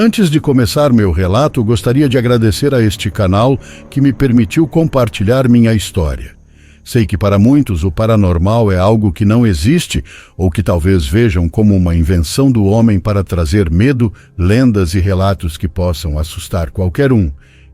Antes de começar meu relato, gostaria de agradecer a este canal que me permitiu compartilhar minha história. Sei que para muitos o paranormal é algo que não existe ou que talvez vejam como uma invenção do homem para trazer medo, lendas e relatos que possam assustar qualquer um.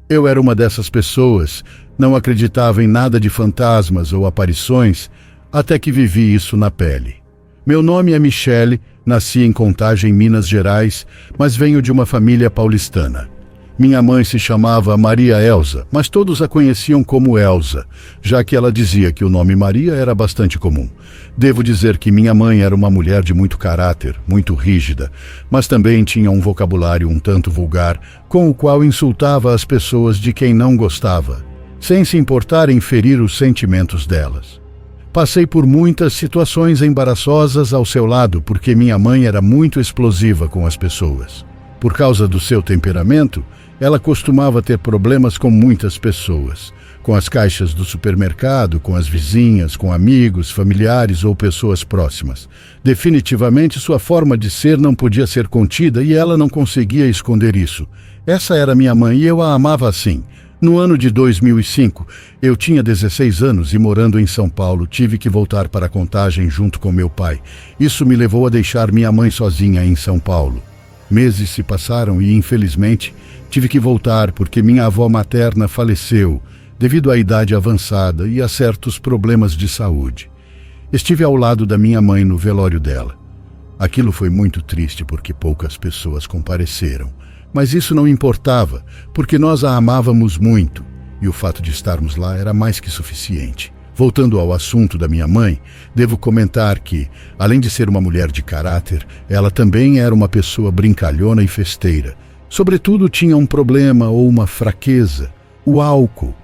Eu era uma dessas pessoas, não acreditava em nada de fantasmas ou aparições, até que vivi isso na pele. Meu nome é Michele, nasci em Contagem, Minas Gerais, mas venho de uma família paulistana. Minha mãe se chamava Maria Elza, mas todos a conheciam como Elza, já que ela dizia que o nome Maria era bastante comum. Devo dizer que minha mãe era uma mulher de muito caráter, muito rígida, mas também tinha um vocabulário um tanto vulgar, com o qual insultava as pessoas de quem não gostava, sem se importar em ferir os sentimentos delas. Passei por muitas situações embaraçosas ao seu lado, porque minha mãe era muito explosiva com as pessoas. Por causa do seu temperamento, ela costumava ter problemas com muitas pessoas, com as caixas do supermercado, com as vizinhas, com amigos, familiares ou pessoas próximas. Definitivamente, sua forma de ser não podia ser contida e ela não conseguia esconder isso. Essa era minha mãe e eu a amava assim. No ano de 2005, eu tinha 16 anos e morando em São Paulo, tive que voltar para Contagem junto com meu pai. Isso me levou a deixar minha mãe sozinha em São Paulo. Meses se passaram e, infelizmente, tive que voltar porque minha avó materna faleceu devido à idade avançada e a certos problemas de saúde. Estive ao lado da minha mãe no velório dela. Aquilo foi muito triste porque poucas pessoas compareceram, mas isso não importava, porque nós a amávamos muito e o fato de estarmos lá era mais que suficiente. Voltando ao assunto da minha mãe, devo comentar que, além de ser uma mulher de caráter, ela também era uma pessoa brincalhona e festeira. Sobretudo tinha um problema ou uma fraqueza, o álcool.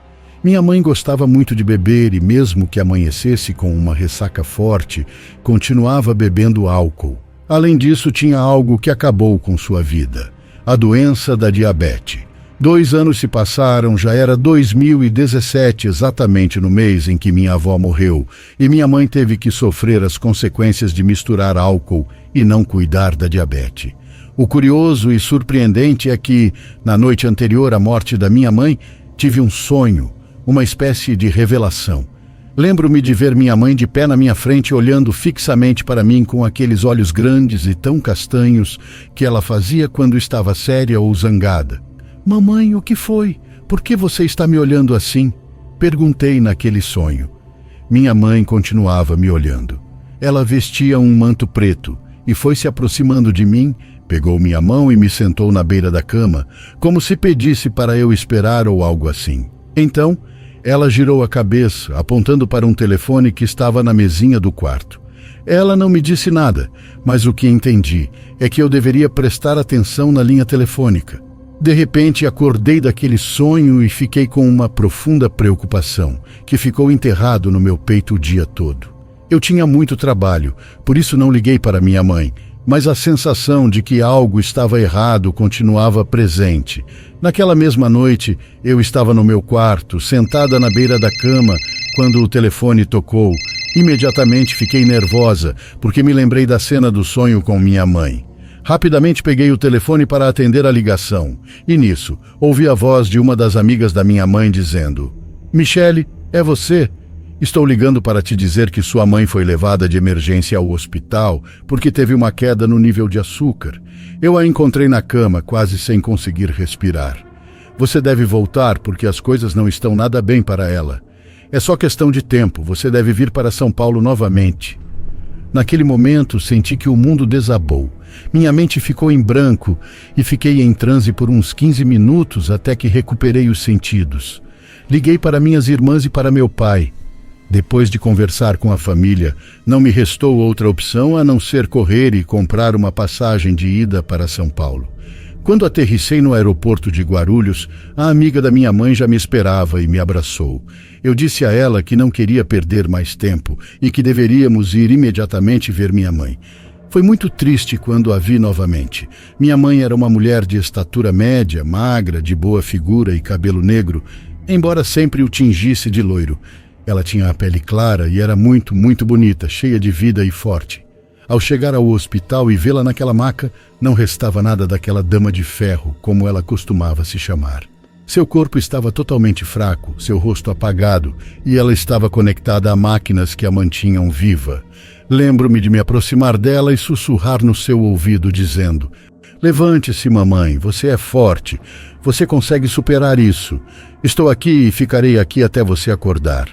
Minha mãe gostava muito de beber e mesmo que amanhecesse com uma ressaca forte, continuava bebendo álcool. Além disso, tinha algo que acabou com sua vida, a doença da diabetes. 2 anos se passaram, já era 2017, exatamente no mês em que minha avó morreu, e minha mãe teve que sofrer as consequências de misturar álcool e não cuidar da diabetes. O curioso e surpreendente é que, na noite anterior à morte da minha mãe, tive um sonho, uma espécie de revelação. Lembro-me de ver minha mãe de pé na minha frente, olhando fixamente para mim com aqueles olhos grandes e tão castanhos que ela fazia quando estava séria ou zangada. "Mamãe, o que foi? Por que você está me olhando assim?" Perguntei naquele sonho. Minha mãe continuava me olhando. Ela vestia um manto preto e foi se aproximando de mim, pegou minha mão e me sentou na beira da cama, como se pedisse para eu esperar ou algo assim. Então, ela girou a cabeça, apontando para um telefone que estava na mesinha do quarto. Ela não me disse nada, mas o que entendi é que eu deveria prestar atenção na linha telefônica. De repente, acordei daquele sonho e fiquei com uma profunda preocupação, que ficou enterrado no meu peito o dia todo. Eu tinha muito trabalho, por isso não liguei para minha mãe, mas a sensação de que algo estava errado continuava presente. Naquela mesma noite, eu estava no meu quarto, sentada na beira da cama, quando o telefone tocou. Imediatamente fiquei nervosa, porque me lembrei da cena do sonho com minha mãe. Rapidamente peguei o telefone para atender a ligação, e nisso, ouvi a voz de uma das amigas da minha mãe dizendo: "Michele, é você? Estou ligando para te dizer que sua mãe foi levada de emergência ao hospital porque teve uma queda no nível de açúcar. Eu a encontrei na cama, quase sem conseguir respirar. Você deve voltar porque as coisas não estão nada bem para ela. É só questão de tempo, você deve vir para São Paulo novamente." Naquele momento, senti que o mundo desabou. Minha mente ficou em branco e fiquei em transe por uns 15 minutos até que recuperei os sentidos. Liguei para minhas irmãs e para meu pai. Depois de conversar com a família, não me restou outra opção a não ser correr e comprar uma passagem de ida para São Paulo. Quando aterrissei no aeroporto de Guarulhos, a amiga da minha mãe já me esperava e me abraçou. Eu disse a ela que não queria perder mais tempo e que deveríamos ir imediatamente ver minha mãe. Foi muito triste quando a vi novamente. Minha mãe era uma mulher de estatura média, magra, de boa figura e cabelo negro, embora sempre o tingisse de loiro. Ela tinha a pele clara e era muito, muito bonita, cheia de vida e forte. Ao chegar ao hospital e vê-la naquela maca, não restava nada daquela dama de ferro, como ela costumava se chamar. Seu corpo estava totalmente fraco, seu rosto apagado, e ela estava conectada a máquinas que a mantinham viva. Lembro-me de me aproximar dela e sussurrar no seu ouvido, dizendo: "Levante-se, mamãe, você é forte, você consegue superar isso. Estou aqui e ficarei aqui até você acordar."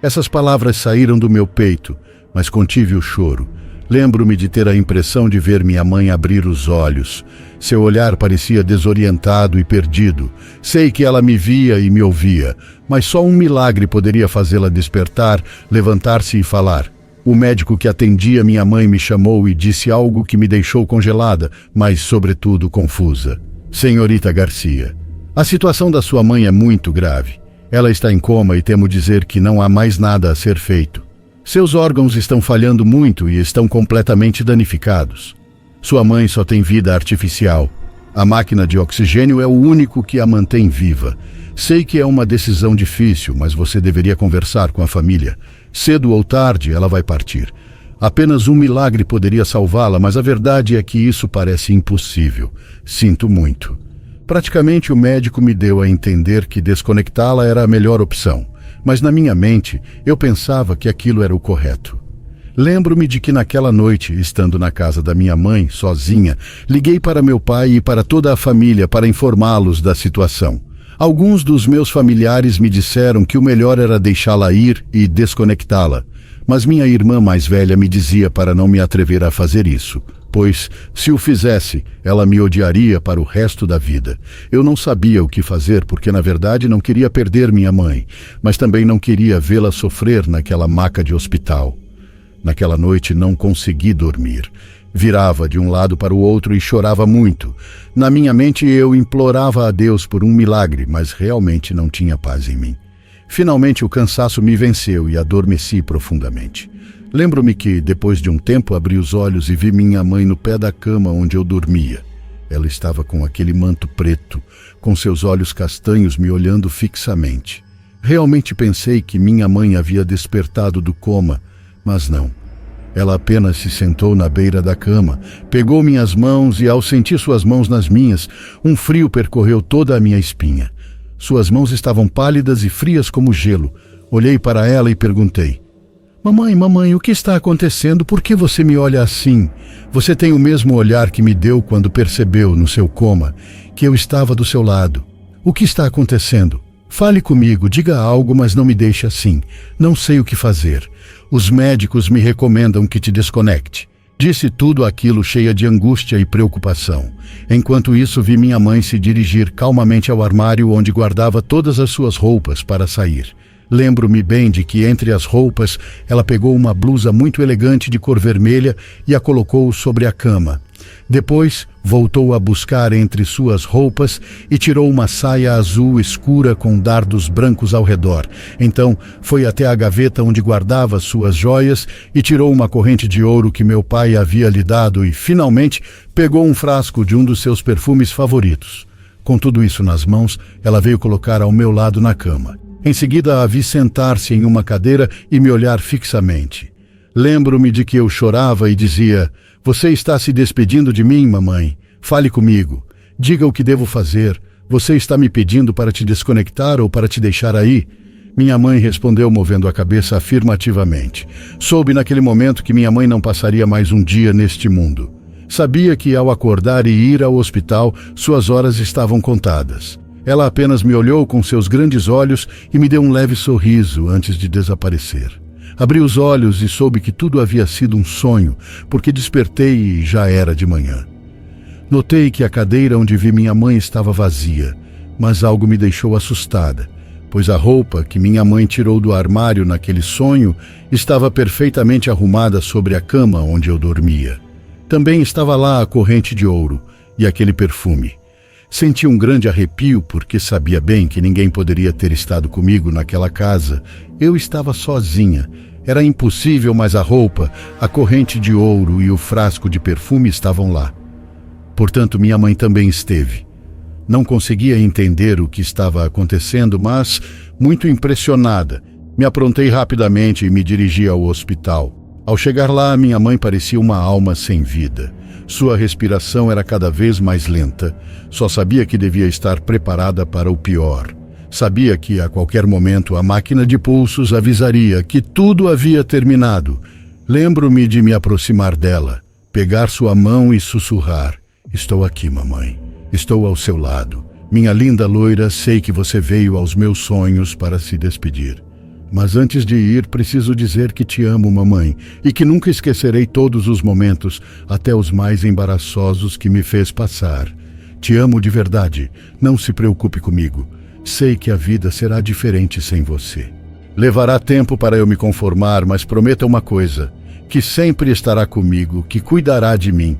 Essas palavras saíram do meu peito, mas contive o choro. Lembro-me de ter a impressão de ver minha mãe abrir os olhos. Seu olhar parecia desorientado e perdido. Sei que ela me via e me ouvia, mas só um milagre poderia fazê-la despertar, levantar-se e falar. O médico que atendia minha mãe me chamou e disse algo que me deixou congelada, mas, sobretudo, confusa. "Senhorita Garcia, a situação da sua mãe é muito grave. Ela está em coma e temo dizer que não há mais nada a ser feito. Seus órgãos estão falhando muito e estão completamente danificados. Sua mãe só tem vida artificial. A máquina de oxigênio é o único que a mantém viva. Sei que é uma decisão difícil, mas você deveria conversar com a família. Cedo ou tarde, ela vai partir. Apenas um milagre poderia salvá-la, mas a verdade é que isso parece impossível. Sinto muito." Praticamente o médico me deu a entender que desconectá-la era a melhor opção, mas na minha mente eu pensava que aquilo era o correto. Lembro-me de que naquela noite, estando na casa da minha mãe, sozinha, liguei para meu pai e para toda a família para informá-los da situação. Alguns dos meus familiares me disseram que o melhor era deixá-la ir e desconectá-la, mas minha irmã mais velha me dizia para não me atrever a fazer isso, pois, se o fizesse, ela me odiaria para o resto da vida. Eu não sabia o que fazer porque, na verdade, não queria perder minha mãe, mas também não queria vê-la sofrer naquela maca de hospital. Naquela noite não consegui dormir. Virava de um lado para o outro e chorava muito. Na minha mente eu implorava a Deus por um milagre, mas realmente não tinha paz em mim. Finalmente o cansaço me venceu e adormeci profundamente. Lembro-me que, depois de um tempo, abri os olhos e vi minha mãe no pé da cama onde eu dormia. Ela estava com aquele manto preto, com seus olhos castanhos me olhando fixamente. Realmente pensei que minha mãe havia despertado do coma, mas não. Ela apenas se sentou na beira da cama, pegou minhas mãos e, ao sentir suas mãos nas minhas, um frio percorreu toda a minha espinha. Suas mãos estavam pálidas e frias como gelo. Olhei para ela e perguntei: Mamãe, o que está acontecendo? Por que você me olha assim? Você tem o mesmo olhar que me deu quando percebeu, no seu coma, que eu estava do seu lado. O que está acontecendo? Fale comigo, diga algo, mas não me deixe assim. Não sei o que fazer. Os médicos me recomendam que te desconecte." Disse tudo aquilo cheia de angústia e preocupação. Enquanto isso, vi minha mãe se dirigir calmamente ao armário onde guardava todas as suas roupas para sair. Lembro-me bem de que, entre as roupas, ela pegou uma blusa muito elegante de cor vermelha e a colocou sobre a cama. Depois, voltou a buscar entre suas roupas e tirou uma saia azul escura com dardos brancos ao redor. Então, foi até a gaveta onde guardava suas joias e tirou uma corrente de ouro que meu pai havia lhe dado e, finalmente, pegou um frasco de um dos seus perfumes favoritos. Com tudo isso nas mãos, ela veio colocar ao meu lado na cama. Em seguida, a vi sentar-se em uma cadeira e me olhar fixamente. Lembro-me de que eu chorava e dizia: "Você está se despedindo de mim, mamãe? Fale comigo. Diga o que devo fazer. Você está me pedindo para te desconectar ou para te deixar aí?" Minha mãe respondeu movendo a cabeça afirmativamente. Soube naquele momento que minha mãe não passaria mais um dia neste mundo. Sabia que, ao acordar e ir ao hospital, suas horas estavam contadas. Ela apenas me olhou com seus grandes olhos e me deu um leve sorriso antes de desaparecer. Abri os olhos e soube que tudo havia sido um sonho, porque despertei e já era de manhã. Notei que a cadeira onde vi minha mãe estava vazia, mas algo me deixou assustada, pois a roupa que minha mãe tirou do armário naquele sonho estava perfeitamente arrumada sobre a cama onde eu dormia. Também estava lá a corrente de ouro e aquele perfume. Senti um grande arrepio porque sabia bem que ninguém poderia ter estado comigo naquela casa. Eu estava sozinha. Era impossível, mas a roupa, a corrente de ouro e o frasco de perfume estavam lá. Portanto, minha mãe também esteve. Não conseguia entender o que estava acontecendo, mas, muito impressionada, me aprontei rapidamente e me dirigi ao hospital. Ao chegar lá, minha mãe parecia uma alma sem vida. Sua respiração era cada vez mais lenta. Só sabia que devia estar preparada para o pior. Sabia que, a qualquer momento, a máquina de pulsos avisaria que tudo havia terminado. Lembro-me de me aproximar dela, pegar sua mão e sussurrar: "Estou aqui, mamãe. Estou ao seu lado. Minha linda loira, sei que você veio aos meus sonhos para se despedir. Mas antes de ir, preciso dizer que te amo, mamãe, e que nunca esquecerei todos os momentos, até os mais embaraçosos que me fez passar. Te amo de verdade. Não se preocupe comigo. Sei que a vida será diferente sem você. Levará tempo para eu me conformar, mas prometa uma coisa, que sempre estará comigo, que cuidará de mim.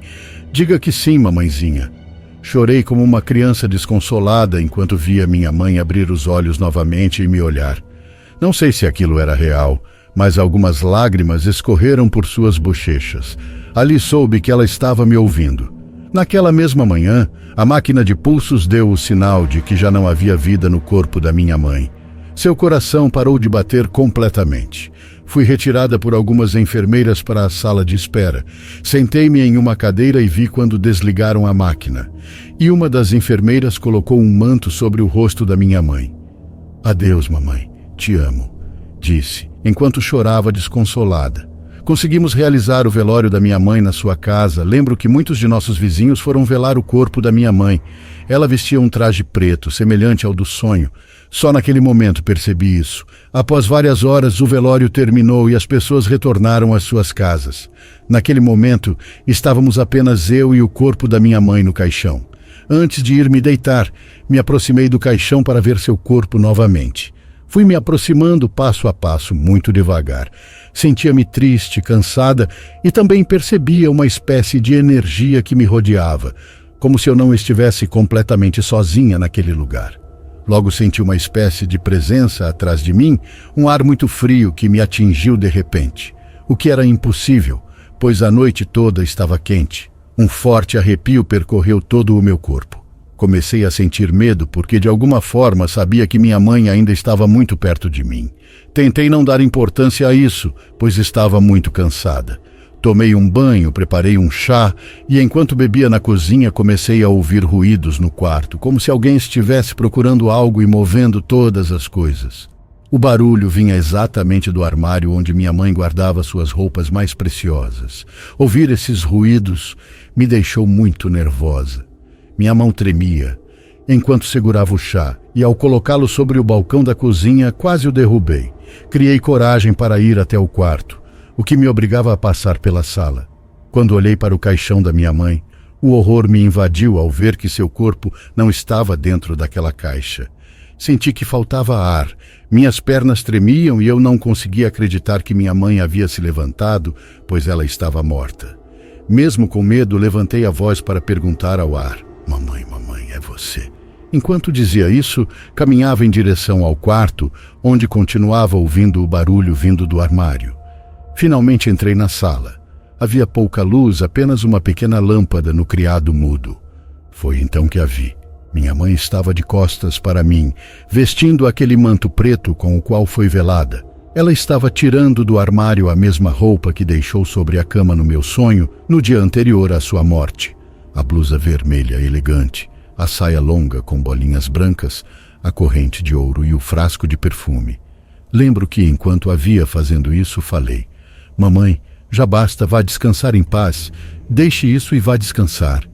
Diga que sim, mamãezinha." Chorei como uma criança desconsolada enquanto via minha mãe abrir os olhos novamente e me olhar. Não sei se aquilo era real, mas algumas lágrimas escorreram por suas bochechas. Ali soube que ela estava me ouvindo. Naquela mesma manhã, a máquina de pulsos deu o sinal de que já não havia vida no corpo da minha mãe. Seu coração parou de bater completamente. Fui retirada por algumas enfermeiras para a sala de espera. Sentei-me em uma cadeira e vi quando desligaram a máquina. E uma das enfermeiras colocou um manto sobre o rosto da minha mãe. "Adeus, mamãe. Te amo", disse, enquanto chorava desconsolada. Conseguimos realizar o velório da minha mãe na sua casa. Lembro que muitos de nossos vizinhos foram velar o corpo da minha mãe. Ela vestia um traje preto, semelhante ao do sonho. Só naquele momento percebi isso. Após várias horas, o velório terminou e as pessoas retornaram às suas casas. Naquele momento, estávamos apenas eu e o corpo da minha mãe no caixão. Antes de ir me deitar, me aproximei do caixão para ver seu corpo novamente. Fui me aproximando passo a passo, muito devagar. Sentia-me triste, cansada e também percebia uma espécie de energia que me rodeava, como se eu não estivesse completamente sozinha naquele lugar. Logo senti uma espécie de presença atrás de mim, um ar muito frio que me atingiu de repente. O que era impossível, pois a noite toda estava quente. Um forte arrepio percorreu todo o meu corpo. Comecei a sentir medo porque de alguma forma sabia que minha mãe ainda estava muito perto de mim. Tentei não dar importância a isso, pois estava muito cansada. Tomei um banho, preparei um chá e enquanto bebia na cozinha comecei a ouvir ruídos no quarto, como se alguém estivesse procurando algo e movendo todas as coisas. O barulho vinha exatamente do armário onde minha mãe guardava suas roupas mais preciosas. Ouvir esses ruídos me deixou muito nervosa. Minha mão tremia enquanto segurava o chá e ao colocá-lo sobre o balcão da cozinha quase o derrubei. Criei coragem para ir até o quarto, o que me obrigava a passar pela sala. Quando olhei para o caixão da minha mãe, o horror me invadiu ao ver que seu corpo não estava dentro daquela caixa. Senti que faltava ar, minhas pernas tremiam e eu não conseguia acreditar que minha mãe havia se levantado, pois ela estava morta. Mesmo com medo, levantei a voz para perguntar ao ar: "Mamãe, mamãe, é você?" Enquanto dizia isso, caminhava em direção ao quarto, onde continuava ouvindo o barulho vindo do armário. Finalmente entrei na sala. Havia pouca luz, apenas uma pequena lâmpada no criado mudo. Foi então que a vi. Minha mãe estava de costas para mim, vestindo aquele manto preto com o qual foi velada. Ela estava tirando do armário a mesma roupa que deixou sobre a cama no meu sonho no dia anterior à sua morte. A blusa vermelha elegante, a saia longa com bolinhas brancas, a corrente de ouro e o frasco de perfume. Lembro que, enquanto a via fazendo isso, falei: "Mamãe, já basta, vá descansar em paz. Deixe isso e vá descansar."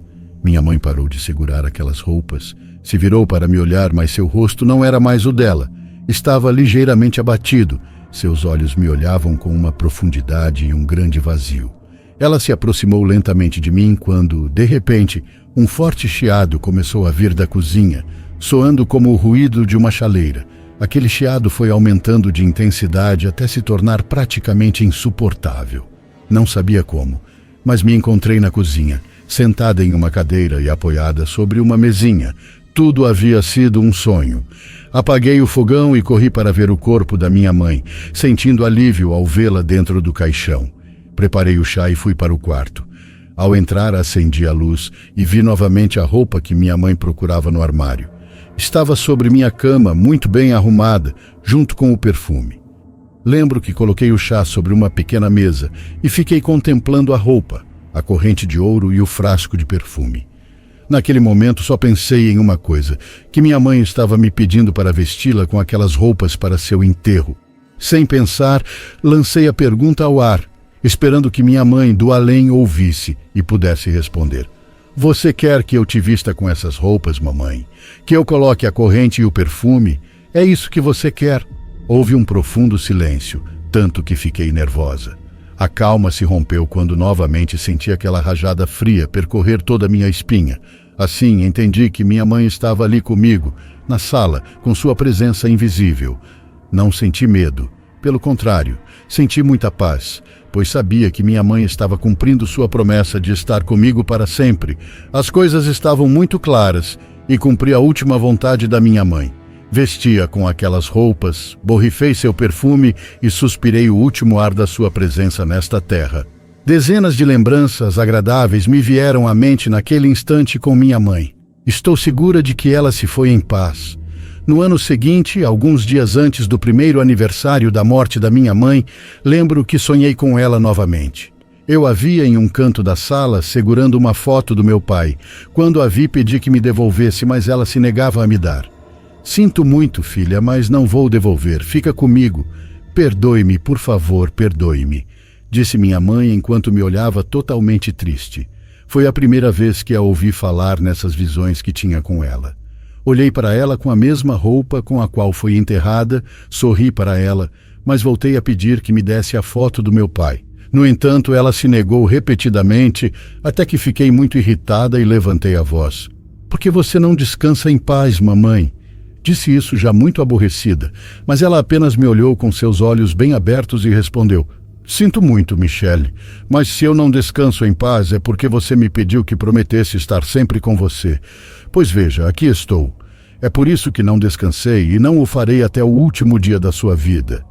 Minha mãe parou de segurar aquelas roupas, se virou para me olhar, mas seu rosto não era mais o dela. Estava ligeiramente abatido. Seus olhos me olhavam com uma profundidade e um grande vazio. Ela se aproximou lentamente de mim quando, de repente, um forte chiado começou a vir da cozinha, soando como o ruído de uma chaleira. Aquele chiado foi aumentando de intensidade até se tornar praticamente insuportável. Não sabia como, mas me encontrei na cozinha, sentada em uma cadeira e apoiada sobre uma mesinha. Tudo havia sido um sonho. Apaguei o fogão e corri para ver o corpo da minha mãe, sentindo alívio ao vê-la dentro do caixão. Preparei o chá e fui para o quarto. Ao entrar, acendi a luz e vi novamente a roupa que minha mãe procurava no armário. Estava sobre minha cama, muito bem arrumada, junto com o perfume. Lembro que coloquei o chá sobre uma pequena mesa e fiquei contemplando a roupa, a corrente de ouro e o frasco de perfume. Naquele momento só pensei em uma coisa, que minha mãe estava me pedindo para vesti-la com aquelas roupas para seu enterro. Sem pensar, lancei a pergunta ao ar, esperando que minha mãe do além ouvisse e pudesse responder. Você quer que eu te vista com essas roupas, mamãe? Que eu coloque a corrente e o perfume? É isso que você quer? Houve um profundo silêncio, tanto que fiquei nervosa. A calma se rompeu quando novamente senti aquela rajada fria percorrer toda a minha espinha. Assim, entendi que minha mãe estava ali comigo, na sala, com sua presença invisível. Não senti medo. Pelo contrário, senti muita paz, pois sabia que minha mãe estava cumprindo sua promessa de estar comigo para sempre. As coisas estavam muito claras e cumpri a última vontade da minha mãe. Vestia com aquelas roupas, borrifei seu perfume e suspirei o último ar da sua presença nesta terra. Dezenas de lembranças agradáveis me vieram à mente naquele instante com minha mãe. Estou segura de que ela se foi em paz. No ano seguinte, alguns dias antes do primeiro aniversário da morte da minha mãe, lembro que sonhei com ela novamente. Eu a via em um canto da sala, segurando uma foto do meu pai. Quando a vi, pedi que me devolvesse, mas ela se negava a me dar. Sinto muito, filha, mas não vou devolver. Fica comigo. Perdoe-me, por favor, perdoe-me, disse minha mãe enquanto me olhava totalmente triste. Foi a primeira vez que a ouvi falar nessas visões que tinha com ela. Olhei para ela com a mesma roupa com a qual foi enterrada, sorri para ela, mas voltei a pedir que me desse a foto do meu pai. No entanto, ela se negou repetidamente, até que fiquei muito irritada e levantei a voz. Por que você não descansa em paz, mamãe? Disse isso já muito aborrecida, mas ela apenas me olhou com seus olhos bem abertos e respondeu: Sinto muito, Michele, mas se eu não descanso em paz é porque você me pediu que prometesse estar sempre com você. Pois veja, aqui estou. É por isso que não descansei e não o farei até o último dia da sua vida.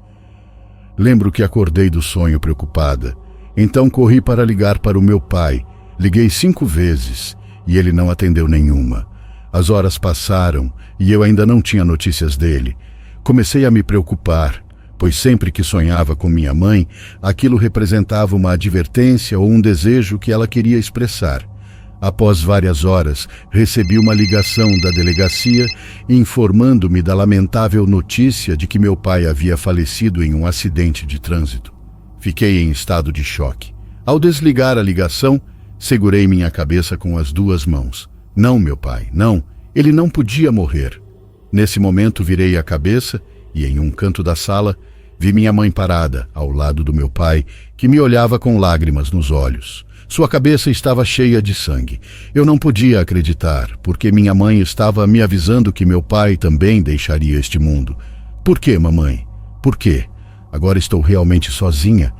Lembro que acordei do sonho preocupada. Então corri para ligar para o meu pai. Liguei 5 vezes e ele não atendeu nenhuma. As horas passaram e eu ainda não tinha notícias dele. Comecei a me preocupar, pois sempre que sonhava com minha mãe, aquilo representava uma advertência ou um desejo que ela queria expressar. Após várias horas, recebi uma ligação da delegacia informando-me da lamentável notícia de que meu pai havia falecido em um acidente de trânsito. Fiquei em estado de choque. Ao desligar a ligação, segurei minha cabeça com as 2 mãos. Não, meu pai, não. Ele não podia morrer. Nesse momento virei a cabeça e, em um canto da sala, vi minha mãe parada, ao lado do meu pai, que me olhava com lágrimas nos olhos. Sua cabeça estava cheia de sangue. Eu não podia acreditar, porque minha mãe estava me avisando que meu pai também deixaria este mundo. Por quê, mamãe? Por quê? Agora estou realmente sozinha.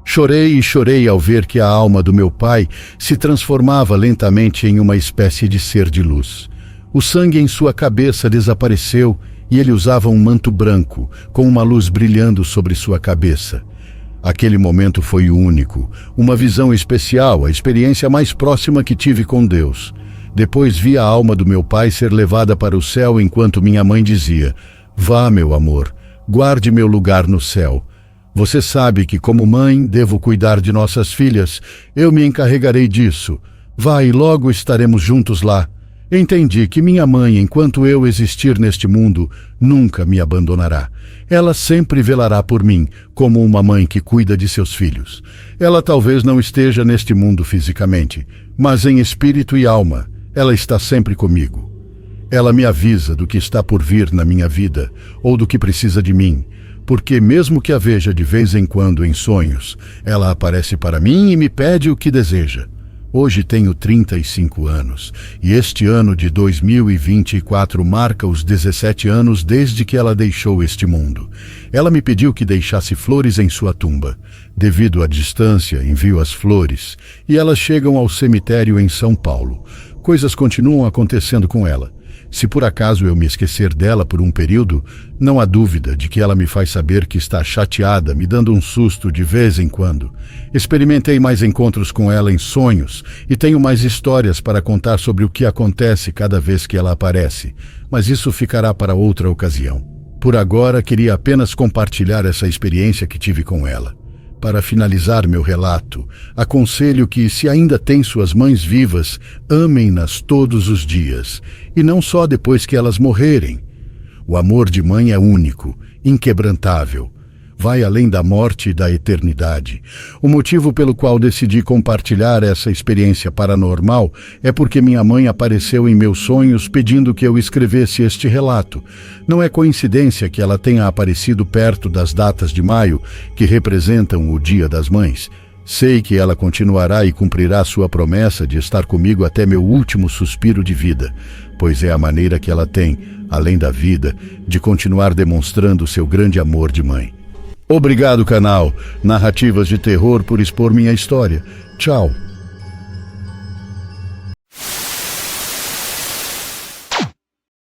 Chorei e chorei ao ver que a alma do meu pai se transformava lentamente em uma espécie de ser de luz. O sangue em sua cabeça desapareceu e ele usava um manto branco, com uma luz brilhando sobre sua cabeça. Aquele momento foi único, uma visão especial, a experiência mais próxima que tive com Deus. Depois vi a alma do meu pai ser levada para o céu enquanto minha mãe dizia: Vá, meu amor, guarde meu lugar no céu. Você sabe que, como mãe, devo cuidar de nossas filhas. Eu me encarregarei disso. Vá e logo estaremos juntos lá. Entendi que minha mãe, enquanto eu existir neste mundo, nunca me abandonará. Ela sempre velará por mim, como uma mãe que cuida de seus filhos. Ela talvez não esteja neste mundo fisicamente, mas em espírito e alma, ela está sempre comigo. Ela me avisa do que está por vir na minha vida, ou do que precisa de mim, porque mesmo que a veja de vez em quando em sonhos, ela aparece para mim e me pede o que deseja. Hoje tenho 35 anos, e este ano de 2024 marca os 17 anos desde que ela deixou este mundo. Ela me pediu que deixasse flores em sua tumba. Devido à distância, envio as flores, e elas chegam ao cemitério em São Paulo. Coisas continuam acontecendo com ela. Se por acaso eu me esquecer dela por um período, não há dúvida de que ela me faz saber que está chateada, me dando um susto de vez em quando. Experimentei mais encontros com ela em sonhos e tenho mais histórias para contar sobre o que acontece cada vez que ela aparece, mas isso ficará para outra ocasião. Por agora, queria apenas compartilhar essa experiência que tive com ela. Para finalizar meu relato, aconselho que, se ainda têm suas mães vivas, amem-nas todos os dias, e não só depois que elas morrerem. O amor de mãe é único, inquebrantável. Vai além da morte e da eternidade. O motivo pelo qual decidi compartilhar essa experiência paranormal é porque minha mãe apareceu em meus sonhos pedindo que eu escrevesse este relato. Não é coincidência que ela tenha aparecido perto das datas de maio, que representam o Dia das Mães. Sei que ela continuará e cumprirá sua promessa de estar comigo até meu último suspiro de vida, pois é a maneira que ela tem, além da vida, de continuar demonstrando seu grande amor de mãe. Obrigado, canal Narrativas de Terror, por expor minha história. Tchau.